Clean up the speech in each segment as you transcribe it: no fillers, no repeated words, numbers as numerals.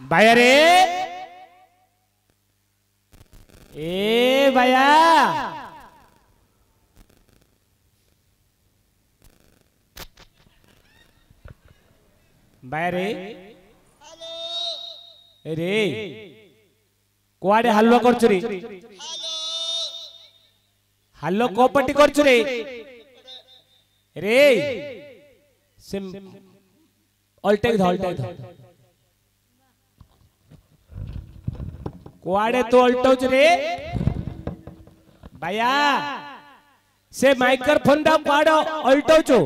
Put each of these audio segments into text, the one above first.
बाया रे ए बाया बाया रे रे कुआडे हलवा करछु रे हल्लो कोपटी करछु रे रे सिम अल्टे कुआडे तो अल्टौच रे बाया से माइक्रोफोन दा कुआडो अल्टौचो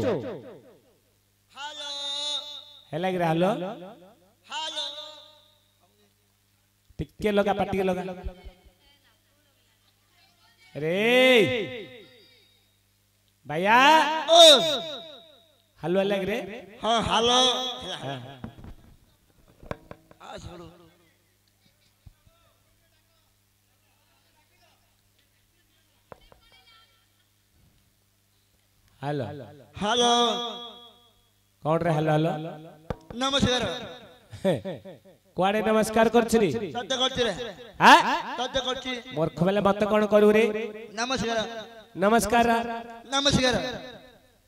हेलो हेला गिरा हेलो हेलो टिके लगा पाटी लगा रे बाया ओ हेलो लग रे हां हेलो आ छोड़ो हेलो हेलो कौन रे हेलो हेलो नमस्कार कुआडे नमस्कार करछि रे सत्य करछि रे हां सत्य करछि मूर्ख बेले मत कोन करू रे नमस्कार नमस्कार नमस्कार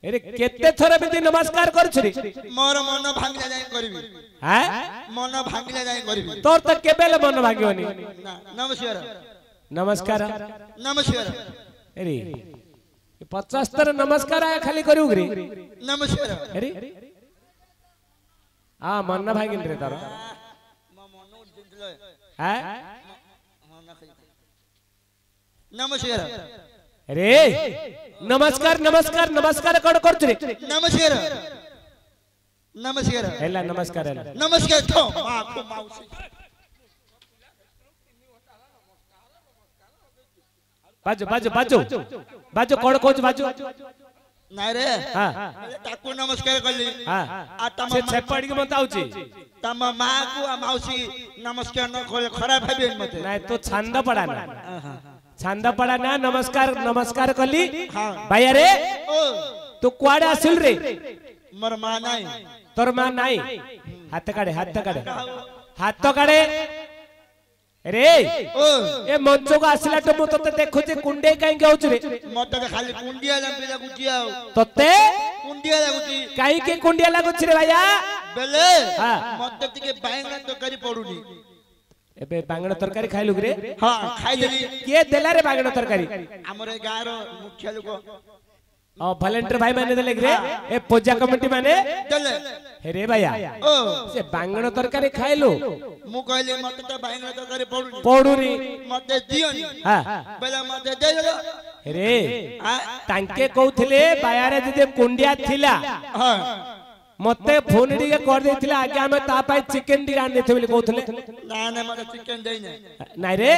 अरे केते थोर बिति नमस्कार करछि रे मोर मन भांगला जाय करबी हां मन भांगला जाय करबी तोर त केबेले मन भागियोनी नमस्कार नमस्कार नमस्कार अरे 50 तर नमस्कार आया खाली करू रे नमस्कार अरे आ मन भागिन रे तार हां नमस्कार अरे नमस्कार नमस्कार नमस्कार कोड करछु रे नमस्कार नमस्कार हेला नमस्कार हेला नमस्कार तो मां को माउसी बाजो बाजो बाजो बाजो कोड कोच बाजो नाही रे हां ताकू नमस्कार करली हां आ तम से छेपड़ी के बताउची तम मां को आ माउसी नमस्कार न करे खराब भाबे मते नहीं तो छंद पड़ा ना छंद पड़ा ना नमस्कार नमस्कार कली भैया रे ओ तू कुआडे आसिल रे मोर मां नाही तोर मां नाही हाथ काढे हाथ काढे रे ओ ए मंचो को आसिला तो मु तते देखुची कुंडे काई गाउछ रे मते खाली कुंडिया लंबी लागुची आ तते कुंडिया लागुची काई के कुंडिया लागुछ रे भैया बेले हां मते टिके बायंगा तो करी पडुनी एबे बांगण तरकारी खाइलु रे हां खाइ देली के देला रे बांगण तरकारी हमरे गारो मुखिया लोक ओ वॉलंटियर भाई माने देले रे ए पूजा कमिटी माने देले हे रे भैया ओ से बांगण तरकारी खाइलु मु कहले मते तो बायंगा तो करी पडुनी पडुनी मते दियोनी हां बेले मते देलो रे हां तांके कहउथिले बायारे जे कुंडिया थिला हां मते फोन टिके कर देथिला आगे हमें ता पाई चिकन टिके आन देथे बोली कहउथिले ना ना मते चिकन देई नै नाइ रे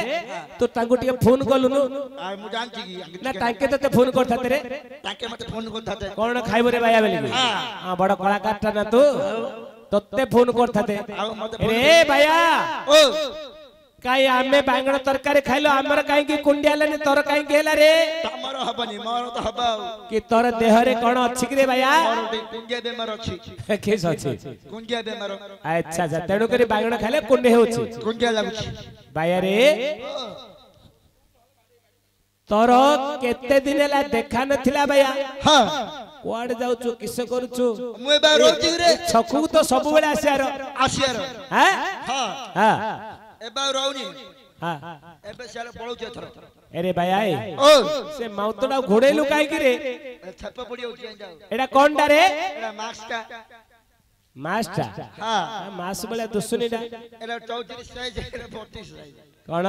तू तांको टिके फोन करलुनु आ मु जानची की ना तांके तते फोन करथाते रे ताके मते फोन करथाते कोन खाइबो रे भैया बोली हां बड़ कलाकार ता ना तू तते फोन करथाते रे भैया ओ काई आमे बांगण तरकारी खाइलो हमर काई की कुंडिया लेने तोर काई गेला रे तमर हबनी मोर तो हबा कि तोर देह रे कोन अछि रे भैया मोर कुंडिया बेमार अछि केस अछि कुंडिया बेमार अच्छा अच्छा तेणु करी बांगण खाइले कुंडे होछि कुंडिया लागुछि भैया रे तोर केते दिन ला देखा नथिला भैया हां कुआड जाउछु किसे करूछु मु बा रोजी रे छकु तो सब बेले आसियार आसियार हैं हां हां एबा रोनी हां एबे साले पळौछ थर अरे भैया ओ से माउतडा घोड़ेलु काई की रे छप पड़ी होछि जाओ एडा कोनडा रे एडा मास्टा मास्टा हां मास बेले दुसुनीडा एडा 34 साइज एडा 32 साइज कोन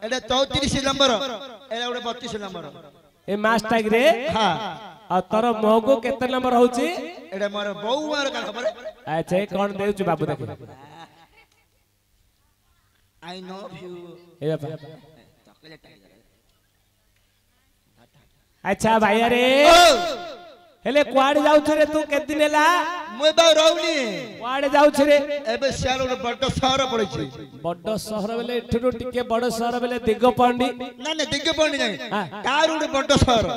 एडा 34 नंबर एडा उडे 32 नंबर ए मास्टा की रे हां आ तोर मोगो केते नंबर होउची एडा मोर बौ मार का खबर अच्छा ए कोन देउछु बाबू देख आई नो यू ए बाबा अच्छा भैया रे हेले कुआड जाउछ रे तू के दिन ला मु बा रोनी कुआड जाउछ रे एबे साले उडे बड्ड शहर पड़ै छी बड्ड शहर बेले एठुरो टिके बड़ शहर बेले दिगपंडी ना ना दिग्ग पड़ी नहीं कार उडे बड्ड शहर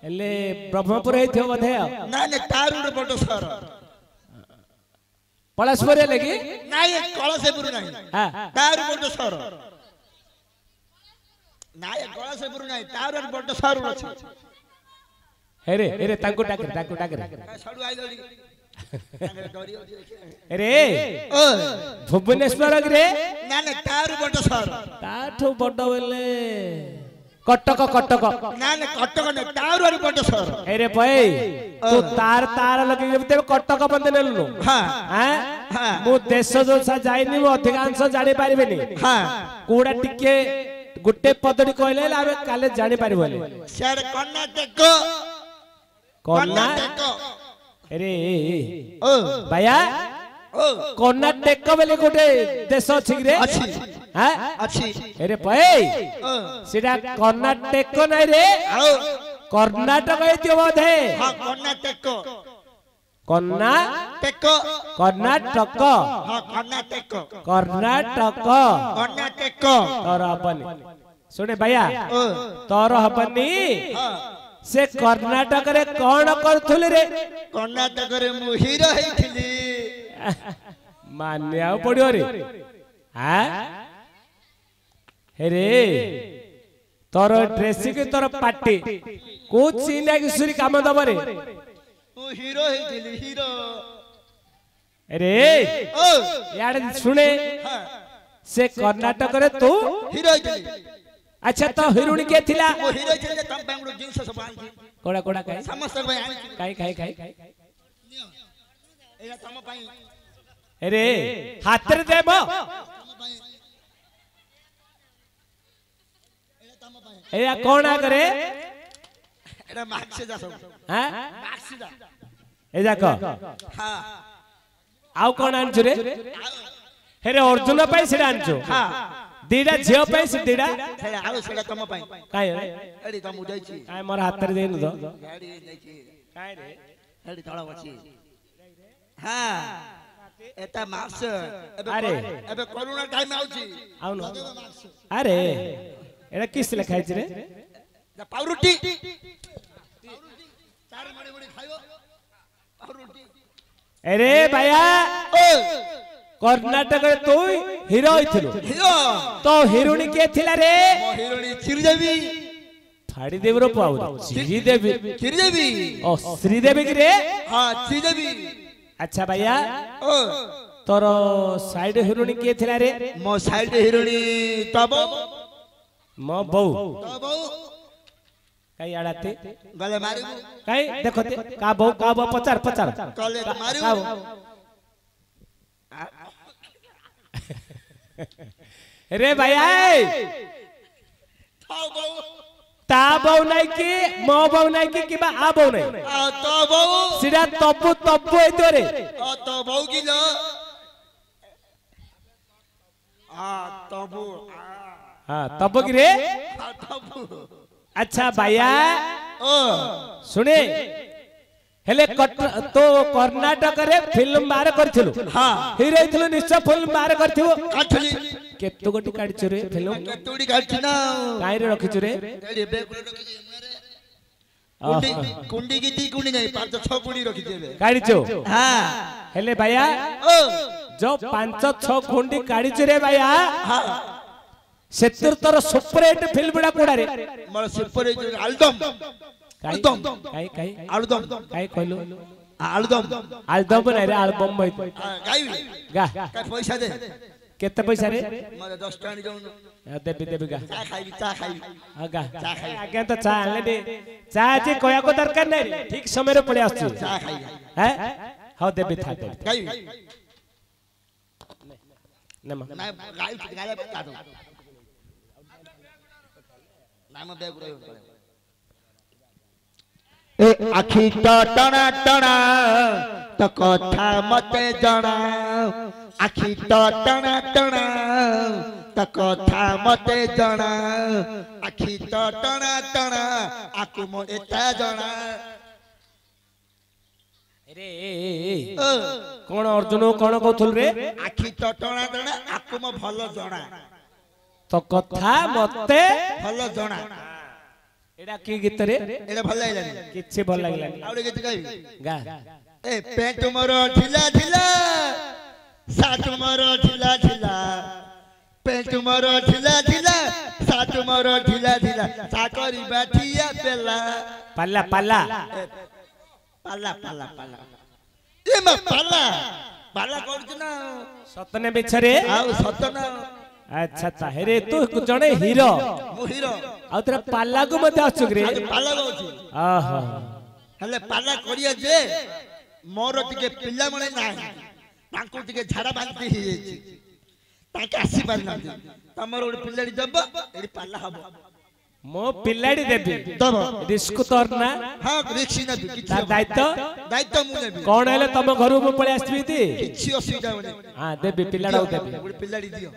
हेले ब्रह्मपुर हेथियो बधे ना ना कार उडे बड्ड शहर ପଳାଶପୁରରେ ଲାଗି ନାଇଁ କଳସେପୁର ନାହିଁ ତାର ବଡ ସହର ନାଇଁ କଳସେପୁର ନାହିଁ ତାର ବଡ ସହର ଅଛି ହେରେ ହେରେ ତାଙ୍କୁ ଡାକରେ ସଡୁ ଆଇଲଣି रे भुवनेश्वर रे ना ना तार बड़ शहर ताठो बड़ बेले कटक कटक ना ना कटक न तार वाली बड़ शहर अरे भाई तू तार तार लगे ते कटक बंदे नेलु हां हां मु देश जो सा जाइनी मु अधिकांश जानि पारिबेनी हां कोडा टिके गुटे पदडी कहले आबे काले जानि पारिबोले सर कर्नाटक अरे ओ भैया ओ कर्नाटक बेले गोटे देश अछि रे अछि हां अछि अरे भाई सिरा कर्नाटक नै रे कर्नाटक हेतियो बोधे हां कर्नाटक कर्नाटक कर्नाटक हां कर्नाटक कर्नाटक कर्नाटक तोर हबनी सुने भैया तोर हबनी हां से कर्नाटक रे कोन करथुल रे कर्नाटक रे मु हीरो हेथिली मान्या पड़ियो रे हां हे रे तोर ड्रेसिंग तोर पार्टी को चीना की सुरी काम दब रे मु हीरो हेथिली हीरो अरे ओ यार सुने से कर्नाटक रे तू हीरो हेथिली अच्छा तो हिरुणी के थिला ओ हीरो छले तम बेंगलुरु जिंस सब आन कोडा कोडा काई समस्त भाई आन काई एला तम पई अरे हाथ रे दे मो एया कोन आ करे एडा माक्स जा सब हां माक्स जा ए जाको हां आउ कोन आनछु रे हेरे अर्जुन पई सिडा आनछु हां दीडा झियो पई सिडा हेडा आउ सेडा तम पई काई रे एडी तम उदै छी काई मोर हाथ रे देनु तो गाड़ी नै छी काई रे एडी तळा बची हां एता माक्स अरे एबे कोरोना टाइम आउची आउ न अरे एडा किस लिखाइ छी रे पावरुटी चार मडी मडी खाइयो पावरुटी अरे भैया ओ कर्नाटक रे तू हीरो हिथिलु हीरो तो हिरुणी के थिला रे मो हिरोणी श्रीदेवी फाड़ी देवी रो पाउ श्रीदेवी श्रीदेवी ओ श्रीदेवी की रे हां श्रीदेवी अच्छा भैया ओ तोर साइड हिरोणी के थिला रे मो साइड हिरोणी तबो मो बौ तबो काई आड़ाते गले मारू काई देखो ते का बौ पचार गले मारू रे भैया ता बौ नै की मो बौ नै की किबा आ बौ नै तबो सिरा तब्बु हेतो रे तबो किलो तबो हां तब्बु की रे तबो अच्छा भैया ओ सुने हेले तो कर्नाटक रे फिल्म बार करथिलु हां हीरो थिलु निश्चय फिल्म बार करथिबो काठली केतो गोटी काढछु रे फिल्म केतोडी काढछि ना काई रे रखिछु रे एडी बेकुड रखिछि मुरे कुंडी गीती कुंडी नहीं 5-6 कुंडी रखिछि बे काढिछु हां हेले भैया ओ जो 5-6 कुंडी काढिछु रे भैया हां सेतर तोर सुपरहिट फिल्म बडा कोडा रे मोर सुपरहिट एल्बम काई आलुदम काई कहलो आलुदम नै रे एल्बम मई गाइबी गा का पैसा दे केते पैसा रे मोर 10 टाणी जाउन देबी गा चा खाइबी गा आगे तो चा आले दे चा जे कोया को दरकार नै रे ठीक समय रे पड़े आछी चा खाइ हैं हाउ देबी था दे गाइबी नम ना गाइबी बता दो नाम बेग रहो ए आखी टणा टणा तो कथा मते जणा आखी टणा टणा तो कथा मते जणा आखी टणा टणा आकु मो एता जणा रे कोन अर्जुन कोन कहथुल रे आखी टणा टणा आकु मो भलो जणा तो कथा मते भलो जणा एडा की गीत रे एडा भल लागलानी किछि भल लागलानी आउडे गीत गाइबी गा ए पेट मोर ढिला ढिला साट मोर ढिला ढिला पेट मोर ढिला ढिला साट मोर ढिला ढिला चाकरी बाठिया पेला पल्ला पल्ला पाला पाला पाला ए मा पाला पाला करछ ना सतने बिछरे आउ सतना अच्छा अच्छा हेरे तू जणे हीरो मु हीरो आ तेरा पाल्ला को मते आछुगरे पाला गौछि आहा हले पाला करिया जे मोर टिके पिल्ला मने नाही तांको टिके झाड़ा बांधी हे जेछि ताके आसी पार ना तमर ओड पिल्लाडी दब एडी पाला हबो मो पिल्लाडी देबी दब रिस्क तोर ना हां रिक्सी ना किछि दायित्व दायित्व मु नेबी कोन हेले तम घरु को पळे आस्बी ती किछि असुविधा होने हां देबी पिल्लाडा देबी ओड पिल्लाडी दियो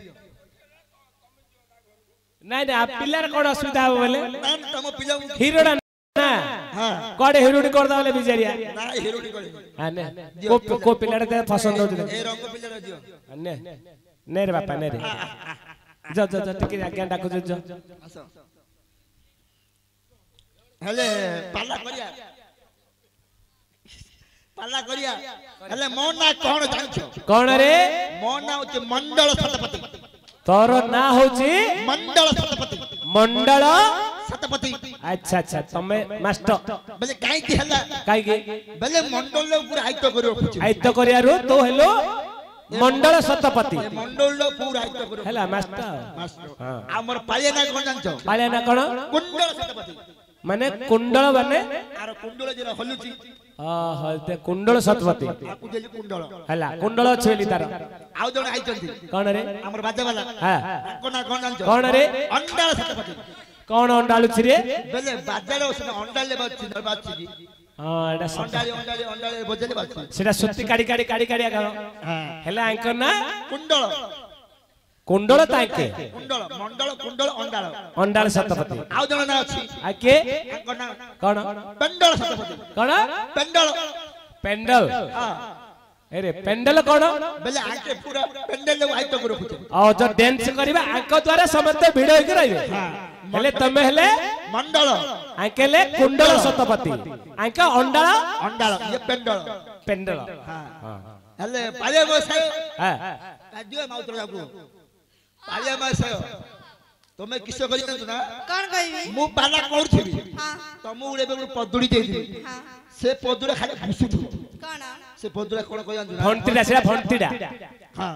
नहीं नहीं आप पिल्लार कोन असुविधा हो बोले ना तम पिल्ला हीरोडा ना हां कोडे हीरोडी कर दाले बिचारिया ना हीरोडी करे हां ने को पिल्लाडा ते पसंद हो ए रंग पिल्ला दियो ने ने रे बापा ने रे जा जा जा टिके आज्ञा डाकु जो आसो हले पाला करिया हले मो ना कोन जानछो कोन रे मो ना होचे मंडल शतपति तोर ना होची मंडल शतपति मंडल शतपति अच्छा अच्छा तमे मास्टर बले काई की हला काई के बले मंडल ले पूरा आयत करियो आयत करियारो तो हेलो मंडल शतपति मंडल ले पूरा आयत करियो हला मास्टर हां हमर पालिया ना कोन जानछो पालिया ना कोन कुंडल शतपति माने कुंडल माने आर कुंडल जेला हलुची ते कुंडल शतपति आकु देली कुंडल हला कुंडल छेली तार आउ जण आइचंती कोन रे हमर बाजा वाला हां कोन ना कोन जानछो कोन रे अंडाल शतपति कोन अंडालु छिरे बेले बाजार ओसने अंडाल ले बाची न बाची की हां एडा अंडाले बजले बाची सेटा सुत्ती काडी काडी काडी काडी आगा हां हला आंकर ना कुंडल कुंडल ताके कुंडल मंडल कुंडल अंडाल अंडाल शतपति आउ जण ना अछि आके आंकर ना कोन पेंडल शतपति कोन पेंडल पेंडल हां अरे पेंडल कोन बेले आके पूरा पेंडल ले आयत करो खुचे आ जो डांस करबा आंक द्वारा समस्त भिड होई रहबे हेले तमे हेले मंडल आंकेले कुंडल शतपति आंक अंडाल अंडाल ये पेंडल पेंडल हां हां हले पाले गोसाई हां दियो माउतर जाकू पाले मासाय तमे किस करि ना कोन कहबी मु पाला करथिबी हां तमु उडे बेगु पदुडी देइबी हां से पदुडा खाली घुसुथु कोन से पदुडा कोन कहि जानछु फंटीडा सेरा फंटीडा हां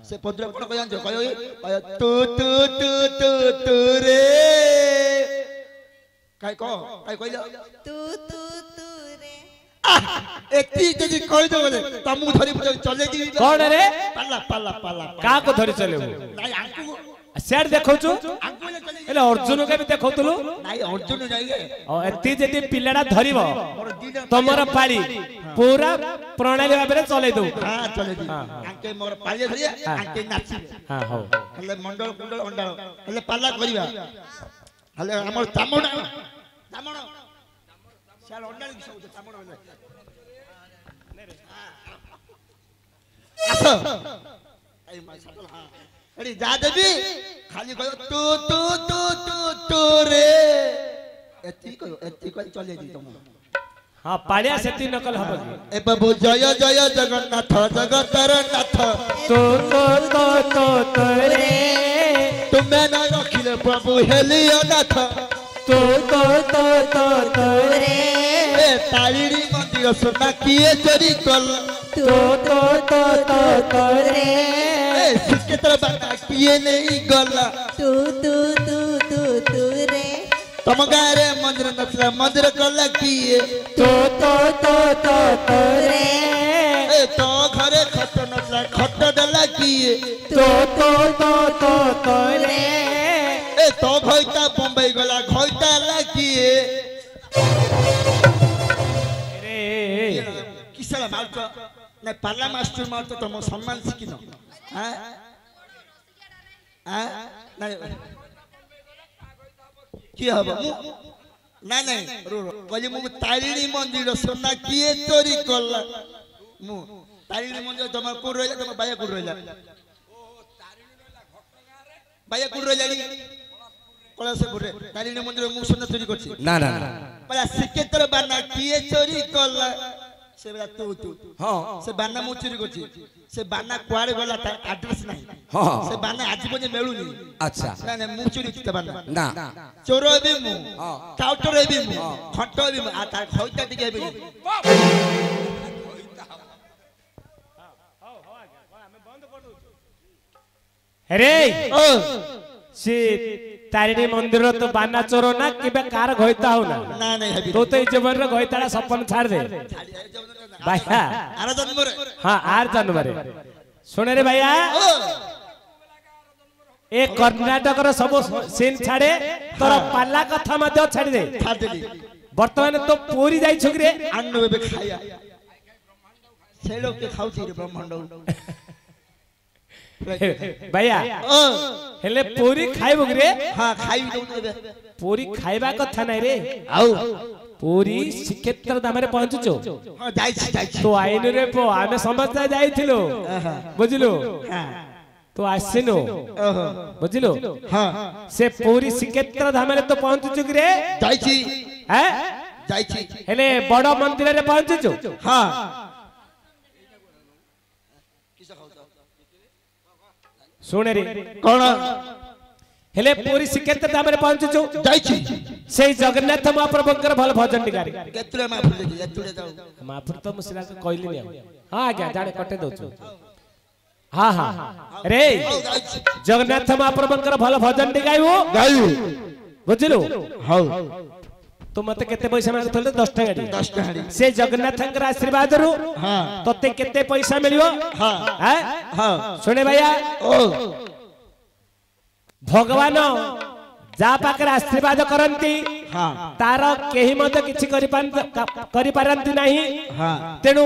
से पदुडा कोन कहि जानछु कहि तू तू तू तू तू रे काई कहिलो तू तू तू रे एती जदी कहि दो बोले तमु धरि चले दी कोन रे पाला पाला पाला का को धरि चले नाइ आंकु सेड देखौछु आंकु ले चले एले अर्जुन के भी देखौतलु नाइ अर्जुन जाइए ओ एती जदी पिल्लाडा धरिबो मोर दीदा तमर पाली पूरा प्रणाली भाबरे चले दउ हां चले दी आंके मोर पाले धरिया आंके नाची हां हो हले मंडल कुंडल अंडाल हले पाला करिया हले हमर तामण तामण साल अंडाल कि सब तामण हले आसो आई मा सटल हां अरे जा देबी खाली कहो तू तू तू तू तू रे एती कहो चले दी तुम हां पाड़िया सेती नकल हबो ए बाबू जय जय जगन्नाथ जगतर नाथ तो रे तुमे न रखिले प्रभु हेलियो नाथ तो रे ए तारिणी मंदिर सोना किए चोरी कल तो रे ए सिकेतर बाटा किए नहीं गला तू रे तम गारे मंदिर नथला मंदिर कला किए तो रे ए तो घरे खट नथला खट डला किए तो रे ए तो घइता बम्बई गला घइता ला किए रे किसला माउत ना पाला मास्टर माउत तम सम्मान सिकिनो हां हां ना की हबो ना नहीं रो कली मु तारिणी मंदिर सोना किए चोरी कला मु तारिणी मंदिर तम को रहला तम बाया को रहला बाया को रहला नी कला से बुरे तारिणी मंदिर मु सोना चोरी करछि ना ना पला सिकेतर बाना किए चोरी कला से बेला तू हां से बाना मु चोरी करछि से बाना कुआड़े गला ता एड्रेस नहीं हां से बाना आज पजे मेलुनी अच्छा ना ना मु चोरी किते बाना ना चोर हेबी मु हां काउंटर हेबी मु खंट हेबी मु आ ता खइता टिके हेबी अरे ओ से तारिणी मंदिर तो बाना चोर ना किबे कार घइता हो ना ना नहीं हेबी तो तो जीवन रे घइताड़ा सपन छाड़ दे भैया आरा जन्म रे हां आर जनवरी सुने रे भैया ओ ए कर्नाटक रो सब सीन छाड़े तोर पाला कथा मध्य छाड़ दे छाड़ देली वर्तमान तो पूरी जाई छुकरे अन्न बेबे खाया से लोग के खाउची रे ब्रह्मांड भैया ओ हेले पूरी खाइबो रे हां खाई दउ एबे पूरी खाइबा कथा नै रे आउ पूरी श्रीक्षेत्र धामरे पहुंचुचो हां जाई छी तो आइनु रे पो आमे समस्त जाइथिलो बुझिलो हां तो आसिनो ओहो बुझिलो हां से पूरी श्रीक्षेत्र धामरे तो पहुंचुचो रे जाई छी हैं जाई छी हेले बड़ मंदिर रे पहुंचुचो हां सुने रे कोन हेले पूरी श्रीक्षेत्र धामरे पहुंचुचो जाई छी से जगन्नाथ महाप्रभुकर भल भजन टिकारी केतुरे मा फुले छी केतुरे जाऊ महाप्रभु तो मुसिरा कहली नि हां आज्ञा जाने कटे दउछु हां हां रे जाई छी जगन्नाथ महाप्रभुकर भल भजन टिकाइबो गाई बुझिलो हाउ तो मते केते पैसा मागथले 10 टका दी 10 टहाड़ी से जगन्नाथंकर आशीर्वाद रु हां तते केते पैसा मिलियो हां हैं हां सुने भैया ओ भगवान जा पाकर आशीर्वाद करंती हां तार केही मते किछि करि पारंती नाही हां तेनु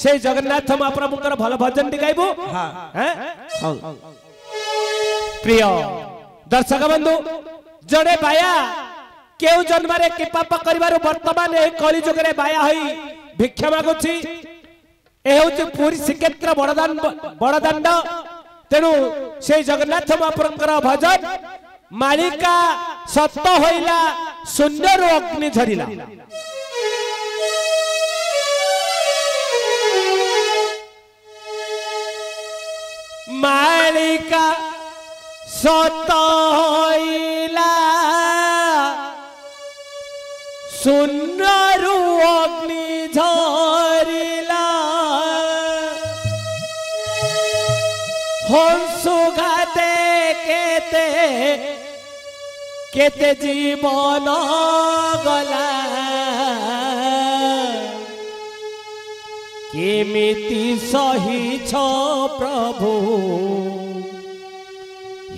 से जगन्नाथ महाप्रभुकर भल भजन टिकाइबो हां हैं हाउ प्रिय दर्शक बंधु जड़े बाया केउ जन्म रे कि पाप करिवार वर्तमान ए कली जुग रे बाया होई भिक्षा मागुछि ए होछि पूरी श्रीक्षेत्र बड़दांड तेनु से जगन्नाथ महाप्रभुकर भजन मालिका सत्य होइला शून्य रो अग्नि झरिला मालिका सत्य होइला शून्य रो अग्नि झरिला हंसुगाते केते केते जीवन गला केमिति सहिछ प्रभु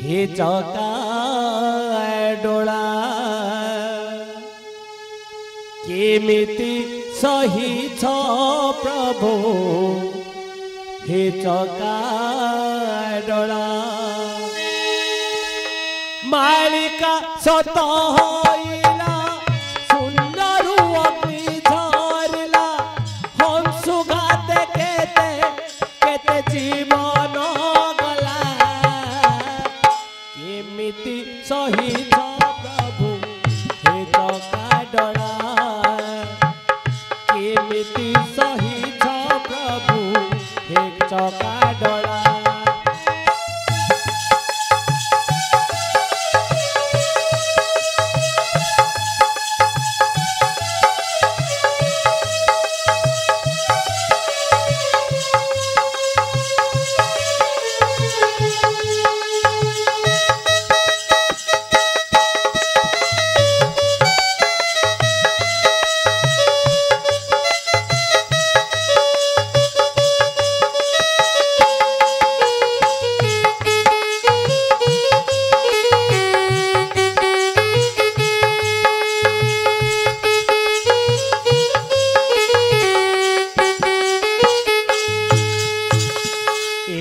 हे जगा डोला केमिति सहिछ प्रभु हे जगा डोला मालिका सत होइला सुंदर अग्नि झरिला हंसुगाते केते केते जीवन गला केमिति सहित प्रभु हे जगा डोला केमिति सहित प्रभु हे जगा डोला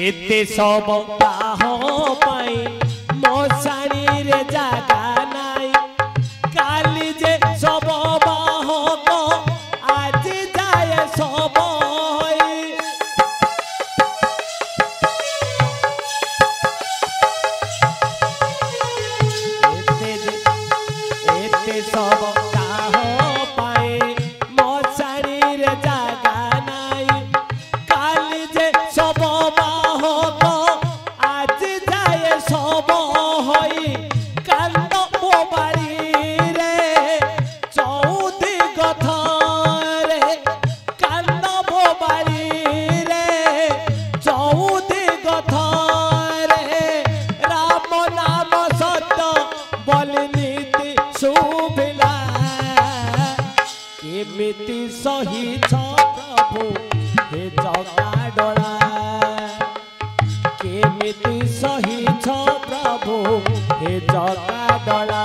एते सब काहो पाई मोसाणी रे जागा नाई काली जे सब बाहक आज जाय सब होई एते सब काहो पाई मोसाणी रे जागा केमिति सहिछ प्रभु हे जगा डला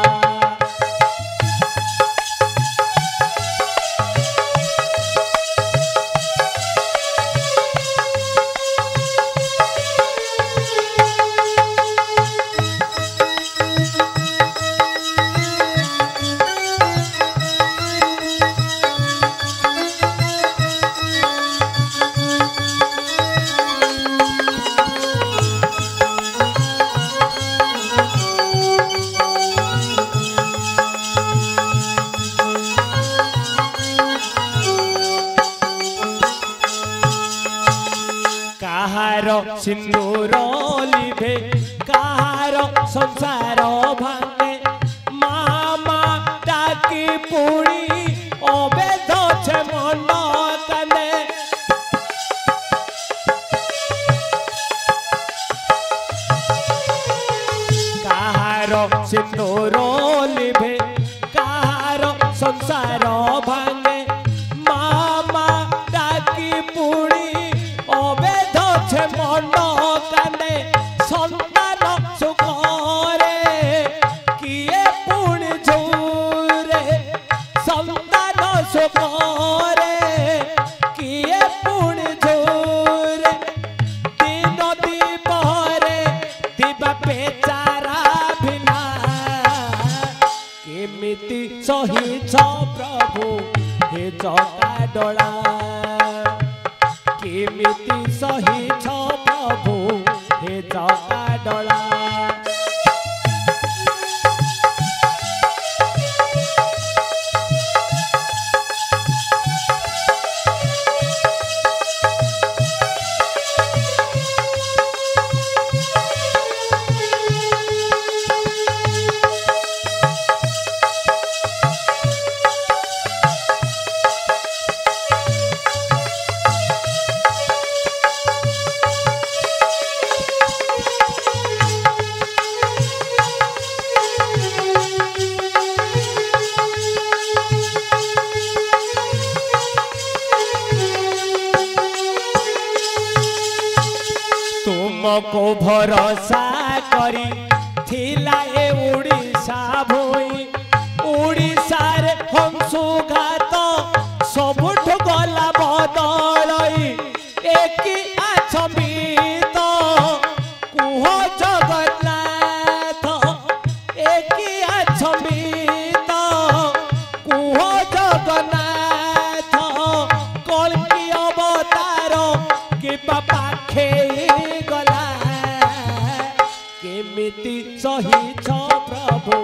सिंदूर लिभे कहार संसार भांगे मामा डाकी पुणी अबेध छे मन काने कहार सिंदूर लिभे कहार संसार भांगे मामा डाकी पुणी अबेध छे मन काने संतान सुखरे किए पुणी झूरे संतान सुखरे किए पुणी झूरे दिन दीपहरे दिबा बेचारा बिना केमिति सहिछ प्रभु हे जगा डला केमिति सहिछ प्रभु हे जगा डला तुमको भरोसा करी थिला ए उड़ीसा भोई उड़ीसा रे हंसुघात सबुठ गला बदलई एक आछमित कुह जगन्नाथ एक आछमित कुह जगन्नाथ कल्कि अवतार कि पाखे गला केमिति सहिछ प्रभु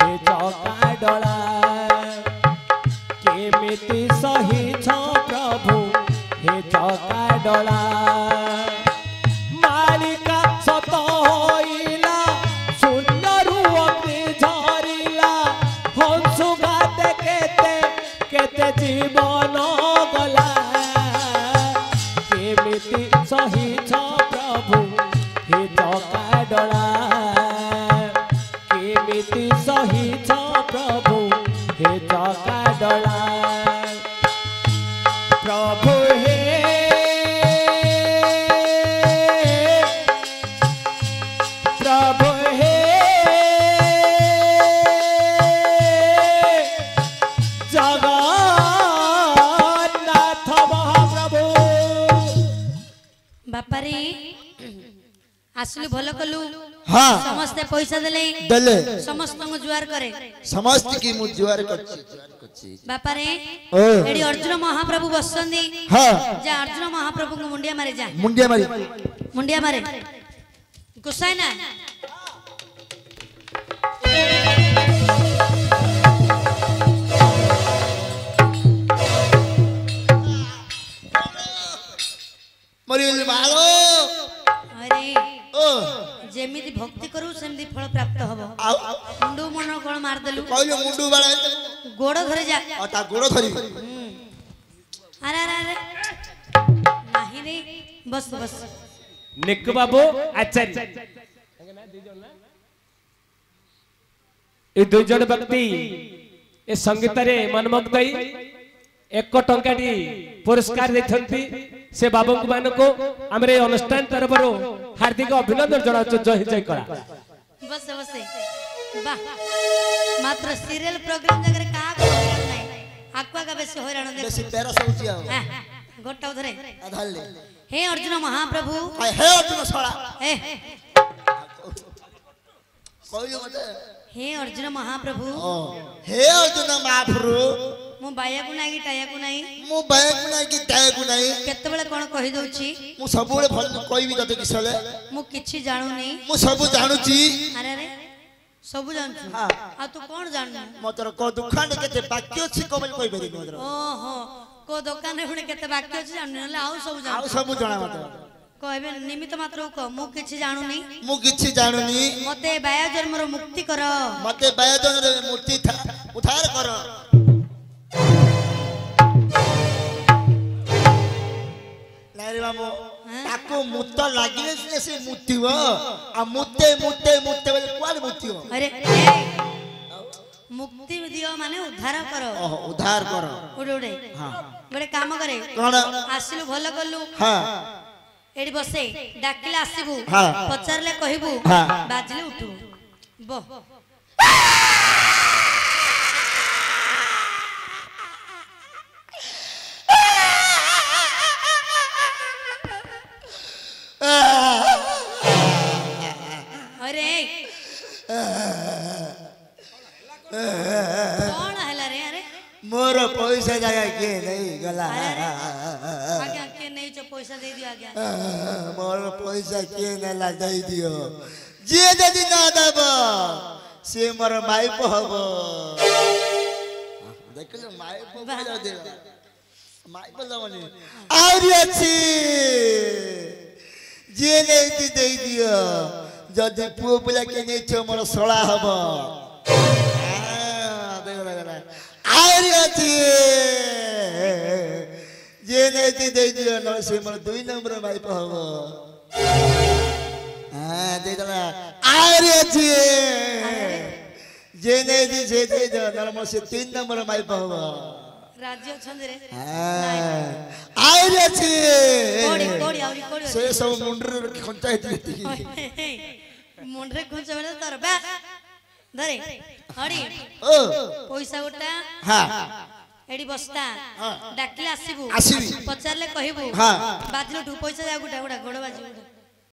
हे जगा डला केमिति सहिछ प्रभु हे जगा डला मालिका सत होइला शून्यरु अग्नि झरिला हंसुघाते केते केते जीवन गला केमिति सहिछ प्रभु हे जगा डला केमिति सहिछ प्रभु हे जगा डला प्रभु हे प्रभु हे जगन्नाथ महाप्रभु बापारी आसलु भल कलु हाँ समस्ते पैसा देले दले समस्त को जुआर करे समस्त की मु जुआर करछि बापारे ओ एडी अर्जुन महाप्रभु बसंदी हाँ जा अर्जुन महाप्रभु को मुंडिया मारे जा मुंडिया मारी गुस्साए ना मरिल मालो अरे ओ जेमिति भक्ति करू सेमिति फल प्राप्त हबो मुंडू मन कोन मार देलु कहले मुंडू बाळा गोड़ धरे जा आ ता गोड़ धरी अरे अरे अरे नहीं रे बस बस निक बाबू आचार्य ए दुई जन व्यक्ति ए संगीत रे मनमग्ध 1 टंकाटी पुरस्कार देथंती से बाबू मानको हमरे अनुष्ठान तरफ हार्दिक अभिनंदन जनाउछु जय जय करा बस बस वाह मात्र सीरियल प्रोग्राम जगह का हैरान नहीं आक्वा का बेसी हैरान दे बेसी पेरा सौची आ गोटा उधरे आधार ले हे अर्जुन महाप्रभु हे अर्जुन सोळा हे कहलियो मते हे अर्जुन महाप्रभु हे अर्जुन महाप्रभु मु बाया को नाही टाया को नाही मु बाया को नाही कि टाया को नाही केते बेले कोन कहि दउची मु सबुले भल कहबी तते किसले मु किछि जानु नै मु सब जानुची अरे अरे सब जानछु हां आ तू कोन जानु मतर को दुखान केते बाक्य अछि कोबल कहबे रे मतर ओहो को दुकान रे पुणे केते बाक्य अछि जानु नले आउ सब आ जानु सब जणा मत कहबे निमित मात्र को मु किछि जानु नै मु किछि जानुनी मते बाया जन्मरो मुक्ति कर मते बाया जन्मरो मुक्ति उद्धार कर नारे बाबू ताको मुत लागिले से मुतिव आ मुते मुते मुते बोले कोन मुतिव अरे मुक्ति दियो माने उद्धार कर ओह उद्धार कर उडे उडे हां बड़े काम करे कोन आसिलु भल करलु हां एडी बसे डाकिले आसीबु हां पचारले कहिबु हां बाजले उठु बो अरे कौन हला रे अरे मोर पैसा जगह के नहीं गला आगे के नहीं जो पैसा दे दियो आगे मोर पैसा के नला दे दियो जे जदी ना दब से मोर माइप हबो देखले माइप बोला दे माइप लवनी आउरी अछि जे नहीं दे दियो जदी पुओ पिला के नहीं छ मोर सोळा हबो आउरी अछि जे नहीं दे दियो न से मोर 2 नंबर माइप हबो हां दे दला आउरी अछि जे नहीं दी जे दे दो न मोर से 3 नंबर माइप हबो राज्य छंद रे हां आउरी अछि कोडी कोडी आउरी कोडी से सब मुंडर खंचा हेती मुंडरे खुंच बेले तोर बा धरे हडी ओ पैसा गोटा हां एडी बस्ता डाकिले आसीबु आसीबी पचारले कहिबु हां बाजलो टू पैसा जा गोटा गोटा गोड़ बाजी